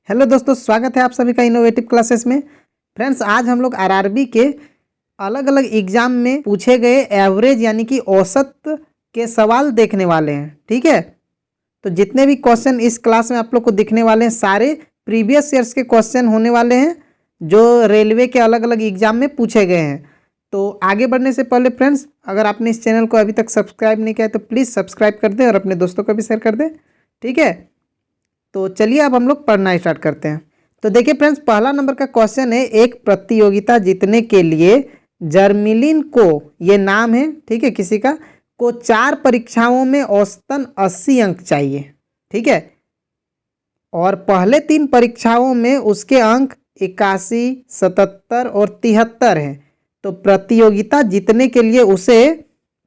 Hello दोस्तों, स्वागत है आप सभी का इनोवेटिव क्लासेस में। फ्रेंड्स, आज हम लोग आरआरबी के अलग अलग एग्जाम में पूछे गए एवरेज यानी कि औसत के सवाल देखने वाले हैं। ठीक है, तो जितने भी क्वेश्चन इस क्लास में आप लोग को दिखने वाले हैं सारे प्रीवियस ईयर्स के क्वेश्चन होने वाले हैं जो रेलवे के अलग अलग एग्जाम में पूछे गए हैं। तो आगे बढ़ने से पहले फ्रेंड्स, अगर आपने इस चैनल को अभी तक सब्सक्राइब नहीं किया है तो प्लीज़ सब्सक्राइब कर दें और अपने दोस्तों को भी शेयर कर दें। ठीक है, तो चलिए अब हम लोग पढ़ना स्टार्ट करते हैं। तो देखिए फ्रेंड्स, पहला नंबर का क्वेश्चन है, एक प्रतियोगिता जीतने के लिए जर्मिलिन को, ये नाम है ठीक है किसी का, को 4 परीक्षाओं में औसतन 80 अंक चाहिए। ठीक है, और पहले 3 परीक्षाओं में उसके अंक 81, 77 और 73 हैं। तो प्रतियोगिता जीतने के लिए उसे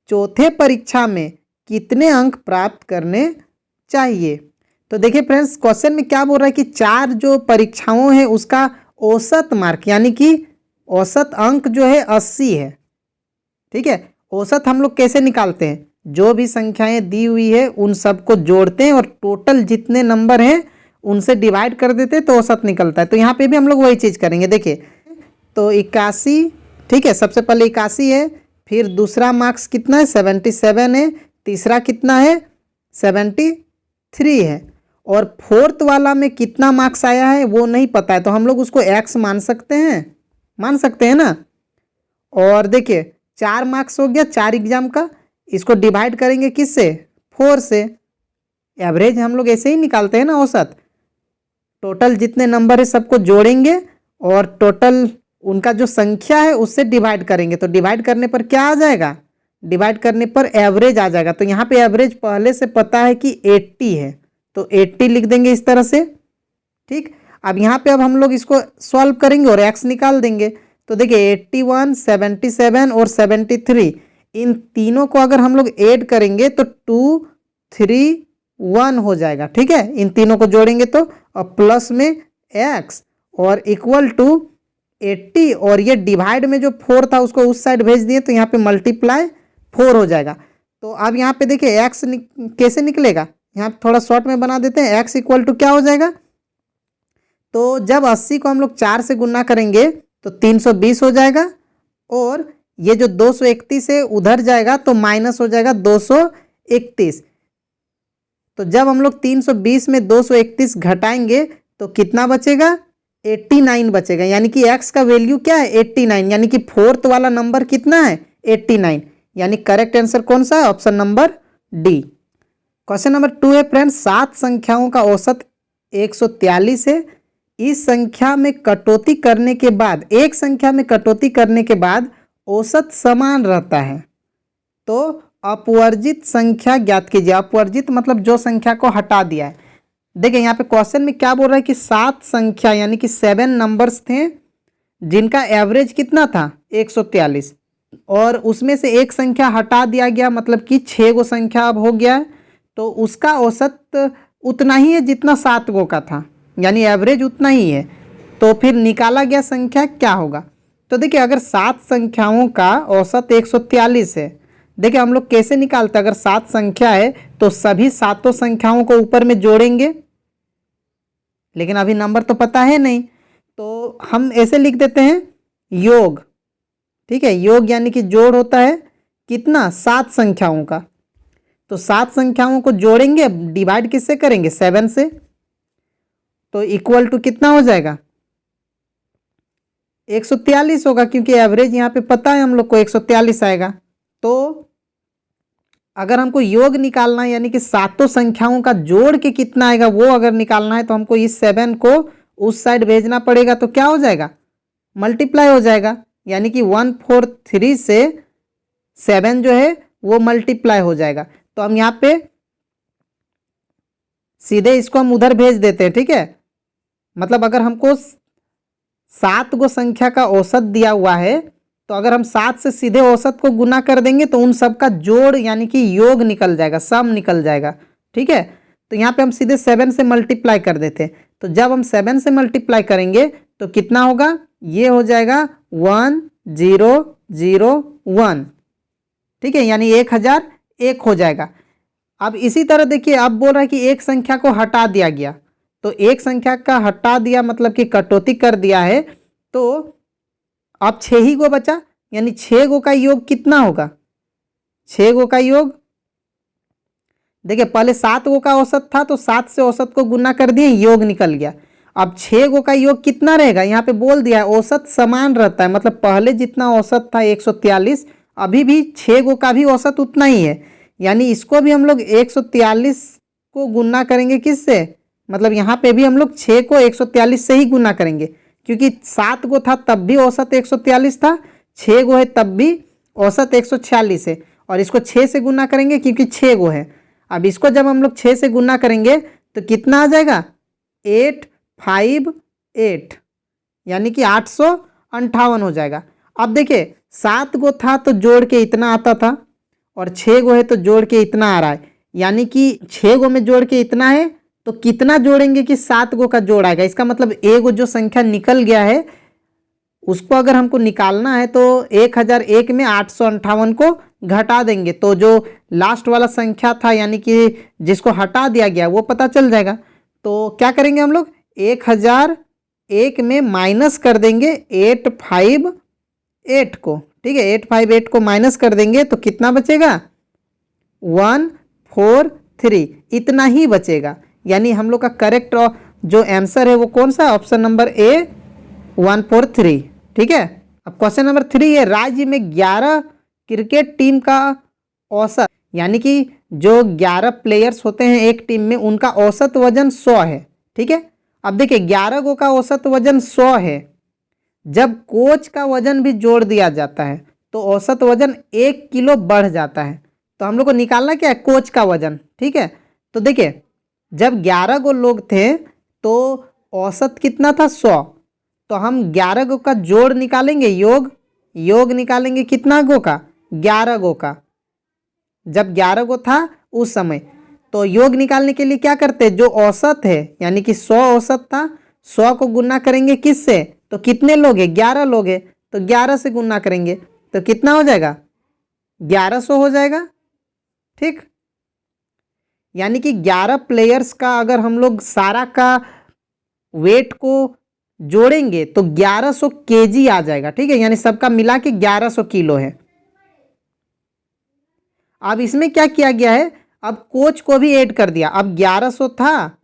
चौथे परीक्षा में कितने अंक प्राप्त करने चाहिए। तो देखिए फ्रेंड्स, क्वेश्चन में क्या बोल रहा है कि 4 जो परीक्षाओं हैं उसका औसत मार्क यानी कि औसत अंक जो है 80 है। ठीक है, औसत हम लोग कैसे निकालते हैं, जो भी संख्याएं दी हुई है उन सबको जोड़ते हैं और टोटल जितने नंबर हैं उनसे डिवाइड कर देते हैं तो औसत निकलता है। तो यहाँ पे भी हम लोग वही चीज़ करेंगे। देखिए, तो 81, ठीक है, सबसे पहले 81 है, फिर दूसरा मार्क्स कितना है 77 है, तीसरा कितना है 73 है, और फोर्थ वाला में कितना मार्क्स आया है वो नहीं पता है तो हम लोग उसको एक्स मान सकते हैं ना। और देखिए 4 मार्क्स हो गया 4 एग्जाम का, इसको डिवाइड करेंगे किससे, 4 से। एवरेज हम लोग ऐसे ही निकालते हैं ना, औसत। टोटल जितने नंबर है सबको जोड़ेंगे और टोटल उनका जो संख्या है उससे डिवाइड करेंगे। तो डिवाइड करने पर क्या आ जाएगा, डिवाइड करने पर एवरेज आ जाएगा। तो यहाँ पे एवरेज पहले से पता है कि 80 है तो 80 लिख देंगे इस तरह से। ठीक, अब यहाँ पे अब हम लोग इसको सॉल्व करेंगे और एक्स निकाल देंगे। तो देखिए 81, 77 और 73, इन तीनों को अगर हम लोग ऐड करेंगे तो 231 हो जाएगा। ठीक है, इन तीनों को जोड़ेंगे तो अब प्लस में एक्स और इक्वल टू 80, और ये डिवाइड में जो 4 था उसको उस साइड भेज दिए तो यहाँ पे मल्टीप्लाई 4 हो जाएगा। तो अब यहाँ पे देखिए एक्स कैसे निकलेगा, यहाँ पे थोड़ा शॉर्ट में बना देते हैं। एक्स इक्वल टू क्या हो जाएगा, तो जब 80 को हम लोग 4 से गुना करेंगे तो 320 हो जाएगा, और ये जो 231 है उधर जाएगा तो माइनस हो जाएगा 231। तो जब हम लोग 320 में 231 घटाएंगे तो कितना बचेगा, 89 बचेगा। यानी कि एक्स का वैल्यू क्या है 89, यानी कि फोर्थ वाला नंबर कितना है 89। यानी करेक्ट आंसर कौन सा है, option number D. Question number 2 है फ्रेंड्स, 7 संख्याओं का औसत 143 है। इस संख्या में कटौती करने के बाद, एक संख्या में कटौती करने के बाद औसत समान रहता है तो अपवर्जित संख्या ज्ञात कीजिए। अपवर्जित मतलब जो संख्या को हटा दिया है। देखिए यहाँ पे क्वेश्चन में क्या बोल रहा है कि 7 संख्या यानी कि 7 नंबर्स थे जिनका एवरेज कितना था 143, और उसमें से एक संख्या हटा दिया गया, मतलब कि 6 गो संख्या अब हो गया है, तो उसका औसत उतना ही है जितना 7 गो का था, यानी एवरेज उतना ही है। तो फिर निकाला गया संख्या क्या होगा। तो देखिए अगर 7 संख्याओं का औसत 143 है, देखिए हम लोग कैसे निकालते हैं, अगर 7 संख्या है तो सभी 7 संख्याओं को ऊपर में जोड़ेंगे, लेकिन अभी नंबर तो पता है नहीं तो हम ऐसे लिख देते हैं योग। ठीक है, योग यानी कि जोड़ होता है कितना 7 संख्याओं का, तो 7 संख्याओं को जोड़ेंगे, डिवाइड किससे करेंगे 7 से, तो इक्वल टू कितना हो जाएगा 143 होगा, क्योंकि एवरेज यहाँ पे पता है हम लोग को 143 आएगा। तो अगर हमको योग निकालना है यानी कि 7 संख्याओं का जोड़ के कितना आएगा वो अगर निकालना है तो हमको इस 7 को उस साइड भेजना पड़ेगा, तो क्या हो जाएगा मल्टीप्लाई हो जाएगा, यानी कि 143 से 7 जो है वो मल्टीप्लाई हो जाएगा। तो हम यहाँ पे सीधे इसको हम उधर भेज देते हैं। ठीक है, मतलब अगर हमको 7 गो संख्या का औसत दिया हुआ है तो अगर हम 7 से सीधे औसत को गुना कर देंगे तो उन सब का जोड़ यानी कि योग निकल जाएगा, सम निकल जाएगा। ठीक है, तो यहाँ पे हम सीधे 7 से मल्टीप्लाई कर देते हैं। तो जब हम 7 से मल्टीप्लाई करेंगे तो कितना होगा, ये हो जाएगा 1001। ठीक है, यानी 1001 हो जाएगा। अब इसी तरह देखिए अब बोल रहा है कि एक संख्या को हटा दिया गया, तो एक संख्या का हटा दिया मतलब कि कटौती कर दिया है, तो अब 6 ही गो बचा, यानी 6 गो का योग कितना होगा? 6 गो का योग, देखिए पहले 7 गो का औसत था तो 7 से औसत को गुना कर दिए, योग निकल गया। अब 6 गो का योग कितना रहेगा? यहाँ पे बोल दिया है औसत समान रहता है, मतलब पहले जितना औसत था 143, अभी भी 6 गो का भी औसत उतना ही है, यानी इसको भी हम लोग 143 को गुना करेंगे किससे? मतलब यहाँ पे भी हम लोग 6 को 143 से ही गुना करेंगे, क्योंकि 7 गो था तब भी औसत 143 था, 6 गो है तब भी औसत 146 है, और इसको 6 से गुना करेंगे क्योंकि 6 गो है। अब इसको जब हम लोग 6 से गुना करेंगे तो कितना आ जाएगा? 858, यानी कि 858 हो जाएगा। अब देखिए 7 गो था तो जोड़ के इतना आता था, और 6 गो है तो जोड़ के इतना आ रहा है, यानी कि 6 गो में जोड़ के इतना है, तो कितना जोड़ेंगे कि 7 गो का जोड़ आएगा? इसका मतलब एगो जो संख्या निकल गया है उसको अगर हमको निकालना है तो 1001 में 858 को घटा देंगे, तो जो लास्ट वाला संख्या था यानी कि जिसको हटा दिया गया वो पता चल जाएगा। तो क्या करेंगे हम लोग? 1001 में माइनस कर देंगे 858 को, ठीक है, 858 को माइनस कर देंगे तो कितना बचेगा? 143, इतना ही बचेगा। यानी हम लोग का करेक्ट जो आंसर है वो कौन सा? ऑप्शन नंबर ए 143, ठीक है। अब क्वेश्चन नंबर 3 है, राज्य में 11 क्रिकेट टीम का औसत, यानी कि जो 11 प्लेयर्स होते हैं एक टीम में उनका औसत वजन 100 है, ठीक है। अब देखिए 11 गो का औसत वजन 100 है, जब कोच का वजन भी जोड़ दिया जाता है तो औसत वजन 1 किलो बढ़ जाता है। तो हम लोग को निकालना क्या है? कोच का वजन, ठीक है। तो देखिए जब 11 गो लोग थे तो औसत कितना था? 100, तो हम 11 गो का जोड़ निकालेंगे, योग निकालेंगे कितना गो का? 11 गो का। जब 11 गो था उस समय, तो योग निकालने के लिए क्या करते हैं? जो औसत है यानी कि 100 औसत था, 100 को गुना करेंगे किससे? तो कितने लोग हैं? 11 लोग हैं, तो 11 से गुना करेंगे तो कितना हो जाएगा? 1100 हो जाएगा, ठीक। यानी कि 11 प्लेयर्स का अगर हम लोग सारा का वेट को जोड़ेंगे तो 1100 केजी आ जाएगा, ठीक है, यानी सबका मिला के 1100 किलो है। अब इसमें क्या किया गया है? अब कोच को भी ऐड कर दिया। अब 1100 था,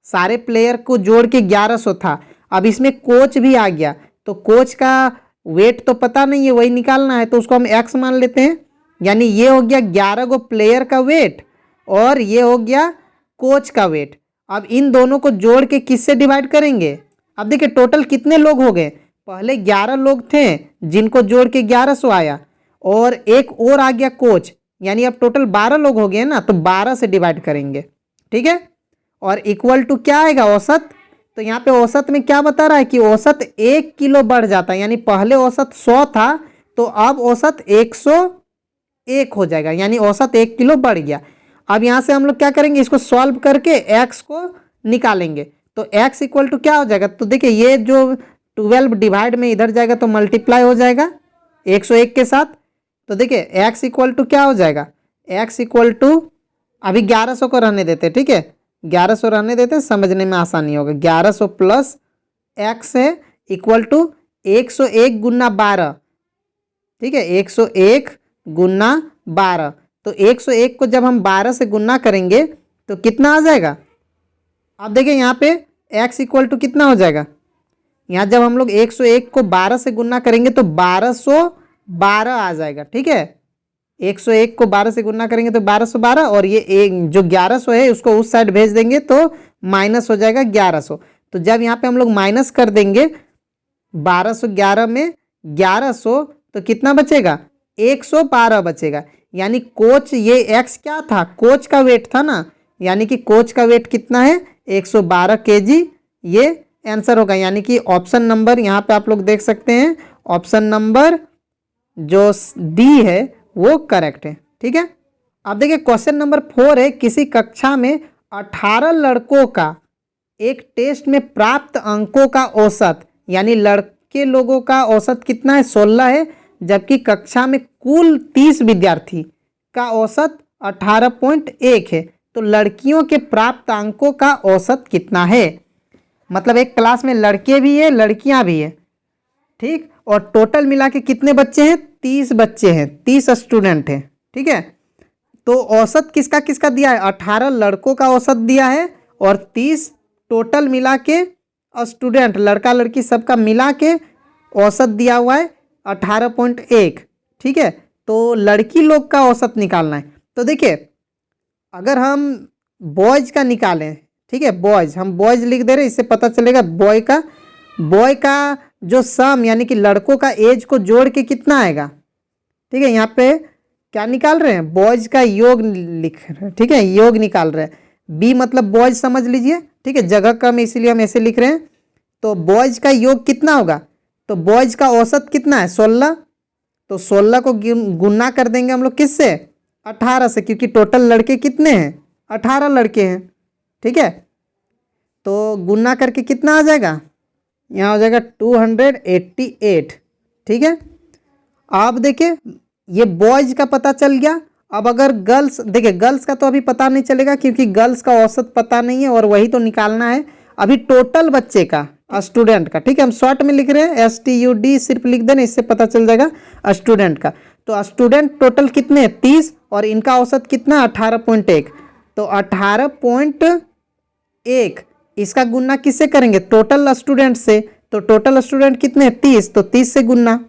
सारे प्लेयर को जोड़ के 1100 था, अब इसमें कोच भी आ गया, तो कोच का वेट तो पता नहीं है, वही निकालना है, तो उसको हम एक्स मान लेते हैं। यानी ये हो गया 11 गो प्लेयर का वेट और ये हो गया कोच का वेट। अब इन दोनों को जोड़ के किससे डिवाइड करेंगे? अब देखिए टोटल कितने लोग हो गए? पहले 11 लोग थे जिनको जोड़ के 1100 आया, और एक और आ गया कोच, यानी अब टोटल 12 लोग हो गए ना, तो 12 से डिवाइड करेंगे, ठीक है। और इक्वल टू क्या आएगा? औसत। तो यहाँ पे औसत में क्या बता रहा है कि औसत 1 किलो बढ़ जाता है, यानी पहले औसत 100 था तो अब औसत 101 हो जाएगा, यानी औसत 1 किलो बढ़ गया। अब यहाँ से हम लोग क्या करेंगे? इसको सॉल्व करके एक्स को निकालेंगे, तो एक्स इक्वल टू क्या हो जाएगा? तो देखिए ये जो 12 डिवाइड में इधर जाएगा तो मल्टीप्लाई हो जाएगा 101 के साथ, तो देखिए एक्स इक्वल टू क्या हो जाएगा? एक्स इक्वल टू, अभी 1100 को रहने देते, ठीक है, 1100 रहने देते, समझने में आसानी होगा। 1100 प्लस एक्स है इक्वल टू 101 गुना 12, ठीक है, 101 गुना 12, तो 101 को जब हम 12 से गुना करेंगे तो कितना आ जाएगा? अब देखिए यहाँ पे x इक्वल टू कितना हो जाएगा? यहाँ जब हम लोग 101 को 12 से गुना करेंगे तो 1212 आ जाएगा, ठीक है। 101 को 12 से गुना करेंगे तो 1212, और ये एक जो 1100 है उसको उस साइड भेज देंगे तो माइनस हो जाएगा 1100। तो जब यहाँ पे हम लोग माइनस कर देंगे 1211 में 1100 तो कितना बचेगा? 112 बचेगा। यानी कोच, ये x क्या था? कोच का वेट था ना, यानी कि कोच का वेट कितना है? 112 केजी, ये आंसर होगा। यानी कि ऑप्शन नंबर यहाँ पे आप लोग देख सकते हैं, ऑप्शन नंबर जो डी है वो करेक्ट है, ठीक है। अब देखिए क्वेश्चन नंबर 4 है, किसी कक्षा में 18 लड़कों का एक टेस्ट में प्राप्त अंकों का औसत, यानी लड़के लोगों का औसत कितना है? 16 है, जबकि कक्षा में कुल 30 विद्यार्थी का औसत 18.1 है। तो लड़कियों के प्राप्त अंकों का औसत कितना है। मतलब एक क्लास में लड़के भी है लड़कियां भी है, ठीक, और टोटल मिला के कितने बच्चे हैं, 30 बच्चे हैं, 30 स्टूडेंट हैं, ठीक है। तो औसत किसका किसका दिया है, 18 लड़कों का औसत दिया है और 30 टोटल मिला के स्टूडेंट लड़का लड़की सबका मिला के औसत दिया हुआ है 18.1, ठीक है। तो लड़की लोग का औसत निकालना है। तो देखिए अगर हम बॉयज़ का निकालें, ठीक है, बॉयज़, हम बॉयज़ लिख दे रहे हैं, इससे पता चलेगा बॉय का जो सम यानी कि लड़कों का एज को जोड़ के कितना आएगा, ठीक है। यहाँ पे क्या निकाल रहे हैं, बॉयज़ का योग लिख रहे हैं, ठीक है, योग निकाल रहे हैं। बी मतलब बॉयज़ समझ लीजिए, ठीक है, जगह कम इसीलिए हम ऐसे लिख रहे हैं। तो बॉयज़ का योग कितना होगा, तो बॉयज़ का औसत कितना है 16, तो 16 को गुना कर देंगे हम लोग किससे, 18 से, क्योंकि टोटल लड़के कितने हैं, 18 लड़के हैं, ठीक है। तो गुना करके कितना आ जाएगा, यहाँ हो जाएगा 288, ठीक है। अब देखिए ये बॉयज़ का पता चल गया। अब अगर गर्ल्स, देखिए गर्ल्स का तो अभी पता नहीं चलेगा क्योंकि गर्ल्स का औसत पता नहीं है और वही तो निकालना है अभी टोटल बच्चे का, स्टूडेंट का, ठीक है। हम शॉर्ट में लिख रहे हैं STUD सिर्फ लिख देना, इससे पता चल जाएगा स्टूडेंट का। तो स्टूडेंट टोटल कितने हैं 30 और इनका औसत कितना 18.1, तो 18.1 इसका गुना किससे करेंगे, टोटल स्टूडेंट से। तो टोटल स्टूडेंट कितने हैं 30, तो 30 से गुना,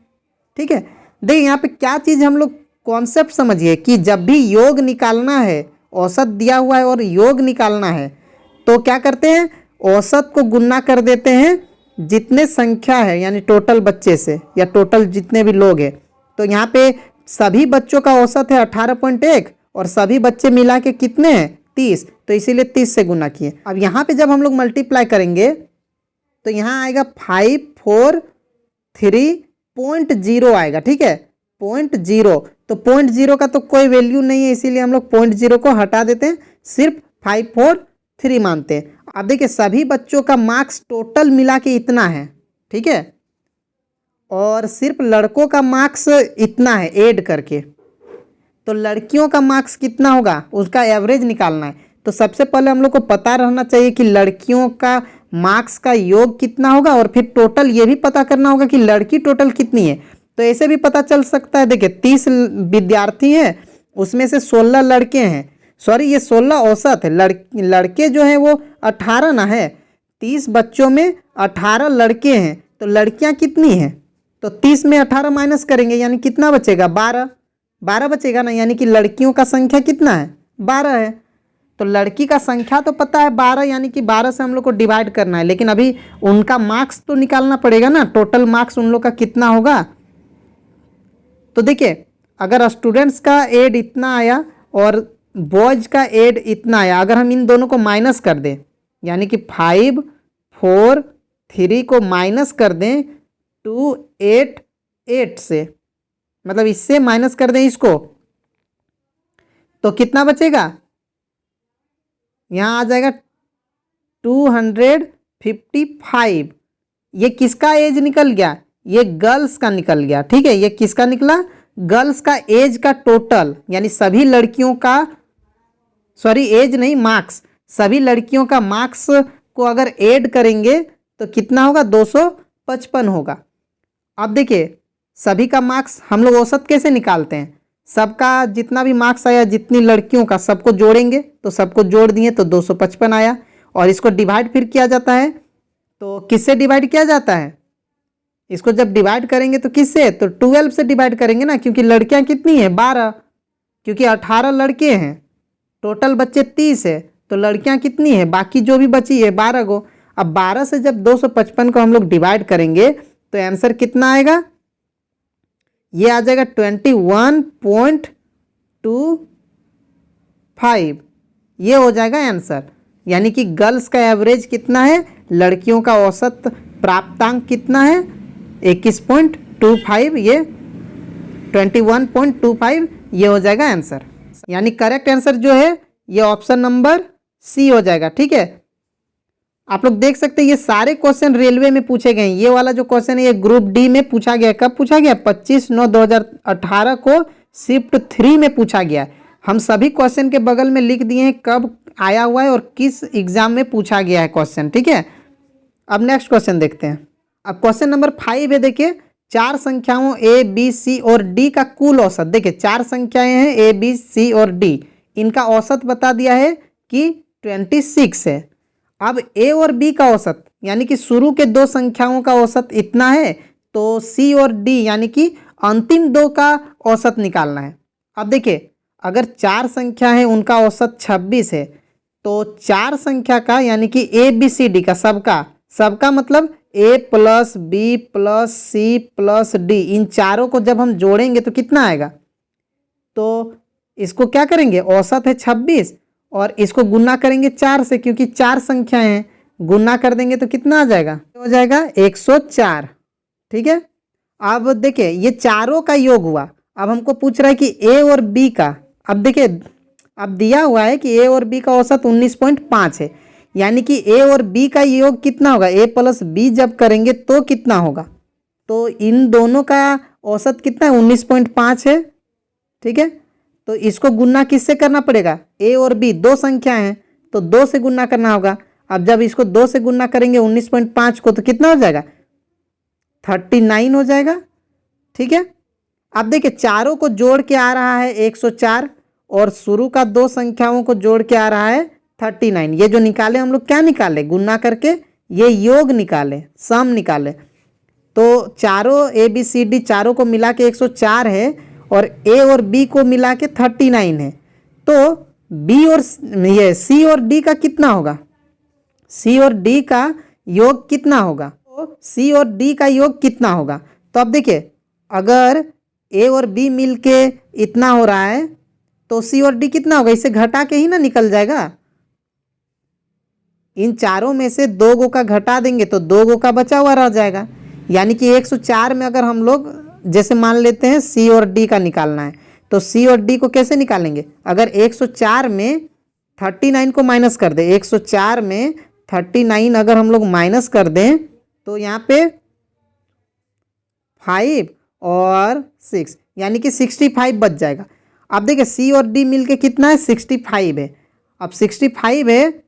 ठीक है। देखिए यहाँ पे क्या चीज़ हम लोग कॉन्सेप्ट समझिए कि जब भी योग निकालना है, औसत दिया हुआ है और योग निकालना है तो क्या करते हैं, औसत को गुना कर देते हैं जितने संख्या है यानी टोटल बच्चे से या टोटल जितने भी लोग हैं। तो यहाँ पे सभी बच्चों का औसत है 18.1 और सभी बच्चे मिला के कितने हैं 30, तो इसीलिए 30 से गुना किए। अब यहाँ पे जब हम लोग मल्टीप्लाई करेंगे तो यहाँ आएगा 543.0 आएगा, ठीक है, 0.0। तो 0.0 का तो कोई वैल्यू नहीं है इसीलिए हम लोग 0.0 को हटा देते हैं, सिर्फ 543 मानते हैं। अब देखिए सभी बच्चों का मार्क्स टोटल मिला के इतना है, ठीक है, और सिर्फ लड़कों का मार्क्स इतना है ऐड करके। तो लड़कियों का मार्क्स कितना होगा उसका एवरेज निकालना है। तो सबसे पहले हम लोग को पता रहना चाहिए कि लड़कियों का मार्क्स का योग कितना होगा और फिर टोटल ये भी पता करना होगा कि लड़की टोटल कितनी है। तो ऐसे भी पता चल सकता है, देखिए 30 विद्यार्थी हैं उसमें से 16 लड़के हैं, सॉरी ये 16 औसत है, लड़के जो हैं वो 18 ना है, 30 बच्चों में 18 लड़के हैं तो लड़कियां कितनी हैं, तो 30 में 18 माइनस करेंगे यानी कितना बचेगा 12 बचेगा ना, यानी कि लड़कियों का संख्या कितना है 12 है। तो लड़की का संख्या तो पता है 12 यानी कि 12 से हम लोग को डिवाइड करना है, लेकिन अभी उनका मार्क्स तो निकालना पड़ेगा ना, टोटल मार्क्स उन लोग का कितना होगा। तो देखिए अगर स्टूडेंट्स का एड इतना आया और बॉयज का एड इतना आया, अगर हम इन दोनों को माइनस कर दें यानी कि 5 4 3 को माइनस कर दें 288 से, मतलब इससे माइनस कर दें इसको, तो कितना बचेगा, यहाँ आ जाएगा 255। ये किसका एज निकल गया, ये गर्ल्स का निकल गया, ठीक है। ये किसका निकला, गर्ल्स का एज का टोटल यानी सभी लड़कियों का, सॉरी एज नहीं मार्क्स, सभी लड़कियों का मार्क्स को अगर ऐड करेंगे तो कितना होगा 255 होगा। अब देखिए सभी का मार्क्स हम लोग औसत कैसे निकालते हैं, सबका जितना भी मार्क्स आया जितनी लड़कियों का सबको जोड़ेंगे, तो सबको जोड़ दिए तो 255 आया और इसको डिवाइड फिर किया जाता है। तो किससे डिवाइड किया जाता है, इसको जब डिवाइड करेंगे तो किससे, तो 12 से डिवाइड करेंगे ना, क्योंकि लड़कियां कितनी हैं 12, क्योंकि 18 लड़के हैं, टोटल बच्चे 30 है, तो लड़कियां कितनी हैं बाकी जो भी बची है 12 को। अब 12 से जब 255 को हम लोग डिवाइड करेंगे तो आंसर कितना आएगा, ये आ जाएगा 21.25, ये हो जाएगा आंसर। यानी कि गर्ल्स का एवरेज कितना है, लड़कियों का औसत प्राप्तांक कितना है 21.25, ये 21.25, ये हो जाएगा आंसर। यानी करेक्ट आंसर जो है ये ऑप्शन नंबर सी हो जाएगा, ठीक है। आप लोग देख सकते हैं ये सारे क्वेश्चन रेलवे में पूछे गए हैं। ये वाला जो क्वेश्चन है ये ग्रुप डी में पूछा गया, कब पूछा गया 25/9/2018 को शिफ्ट 3 में पूछा गया। हम सभी क्वेश्चन के बगल में लिख दिए हैं कब आया हुआ है और किस एग्जाम में पूछा गया है क्वेश्चन, ठीक है। अब नेक्स्ट क्वेश्चन देखते हैं। अब क्वेश्चन नंबर 5 है, देखिए 4 संख्याओं ए बी सी और डी का कुल औसत। देखिए 4 संख्याएं हैं ए बी सी और डी, इनका औसत बता दिया है कि 26 है। अब ए और बी का औसत यानी कि शुरू के 2 संख्याओं का औसत इतना है, तो सी और डी यानी कि अंतिम 2 का औसत निकालना है। अब देखिए अगर 4 संख्या है उनका औसत 26 है, तो 4 संख्या का यानी कि ए बी सी डी का सबका मतलब A plus B plus C plus D, इन चारों को जब हम जोड़ेंगे तो कितना आएगा। तो इसको क्या करेंगे, औसत है 26 और इसको गुना करेंगे 4 से, क्योंकि 4 संख्याएं हैं, गुना कर देंगे तो कितना आ जाएगा, हो जाएगा 104, ठीक है। अब देखिए ये चारों का योग हुआ। अब हमको पूछ रहा है कि ए और बी का। अब देखिए अब दिया हुआ है कि ए और बी का औसत 19.5 है, यानी कि ए और बी का योग कितना होगा, ए प्लस बी जब करेंगे तो कितना होगा। तो इन दोनों का औसत कितना है, 19.5 है, ठीक है। तो इसको गुना किससे करना पड़ेगा, ए और बी 2 संख्या हैं तो 2 से गुना करना होगा। अब जब इसको 2 से गुना करेंगे 19.5 को तो कितना हो जाएगा, 39 हो जाएगा, ठीक है। अब देखिए चारों को जोड़ के आ रहा है 104 और शुरू का 2 संख्याओं को जोड़ के आ रहा है 39। ये जो निकाले हम लोग क्या निकाले, गुना करके ये योग निकाले, सम निकाले। तो चारों ए बी सी डी चारों को मिला के 104 है और ए और बी को मिला के 39 है। तो बी और ये सी और डी का कितना होगा, सी और डी का योग कितना होगा, तो सी और डी का योग कितना होगा। तो अब देखिए अगर ए और बी मिल के इतना हो रहा है तो सी और डी कितना होगा, इसे घटा के ही ना निकल जाएगा। इन चारों में से 2 गो का घटा देंगे तो 2 गो का बचा हुआ रह जाएगा, यानी कि 104 में अगर हम लोग जैसे मान लेते हैं सी और डी का निकालना है, तो सी और डी को कैसे निकालेंगे, अगर 104 में 39 को माइनस कर दें, 104 में 39 अगर हम लोग माइनस कर दें तो यहाँ पे 5 और 6 यानी कि 65 बच जाएगा। अब देखिए सी और डी मिलके कितना है, 65 है। अब 65 है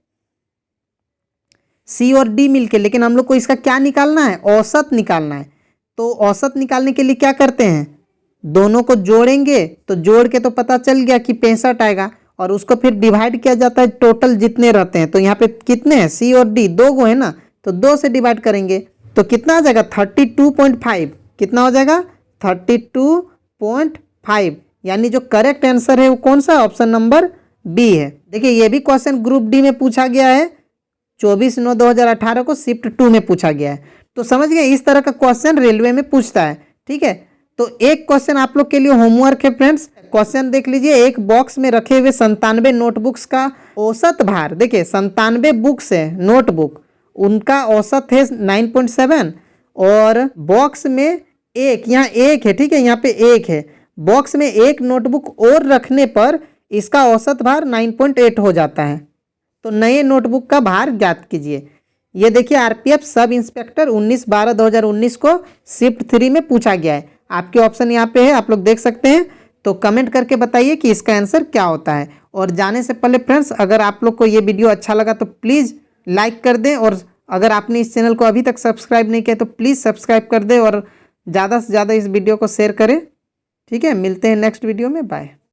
सी और डी मिलके, लेकिन हम लोग को इसका क्या निकालना है, औसत निकालना है। तो औसत निकालने के लिए क्या करते हैं, दोनों को जोड़ेंगे, तो जोड़ के तो पता चल गया कि 65 आएगा और उसको फिर डिवाइड किया जाता है टोटल जितने रहते हैं। तो यहाँ पे कितने हैं, सी और डी 2 गो है ना, तो 2 से डिवाइड करेंगे तो कितना आ जाएगा 32.5, कितना हो जाएगा 32.5, यानी जो करेक्ट आंसर है वो कौन सा, ऑप्शन नंबर बी है। देखिए ये भी क्वेश्चन ग्रुप डी में पूछा गया है, 24/9/2018 को शिफ्ट 2 में पूछा गया है। तो समझ गए, इस तरह का क्वेश्चन रेलवे में पूछता है, ठीक है। तो एक क्वेश्चन आप लोग के लिए होमवर्क है फ्रेंड्स, क्वेश्चन देख लीजिए। एक बॉक्स में रखे हुए 97 नोटबुक्स का औसत भार, देखिए 97 बुक्स है नोटबुक, उनका औसत है 9.7 और बॉक्स में एक, यहाँ एक है, ठीक है, यहाँ पे एक है, बॉक्स में एक नोटबुक और रखने पर इसका औसत भार 9.8 हो जाता है। तो नए नोटबुक का भार ज्ञात कीजिए। ये देखिए आरपीएफ सब इंस्पेक्टर 19/12/2019 को शिफ्ट 3 में पूछा गया है। आपके ऑप्शन यहाँ पे है, आप लोग देख सकते हैं। तो कमेंट करके बताइए कि इसका आंसर क्या होता है। और जाने से पहले फ्रेंड्स, अगर आप लोग को ये वीडियो अच्छा लगा तो प्लीज़ लाइक कर दें, और अगर आपने इस चैनल को अभी तक सब्सक्राइब नहीं किया तो प्लीज़ सब्सक्राइब कर दें और ज़्यादा से ज़्यादा इस वीडियो को शेयर करें, ठीक है। मिलते हैं नेक्स्ट वीडियो में, बाय।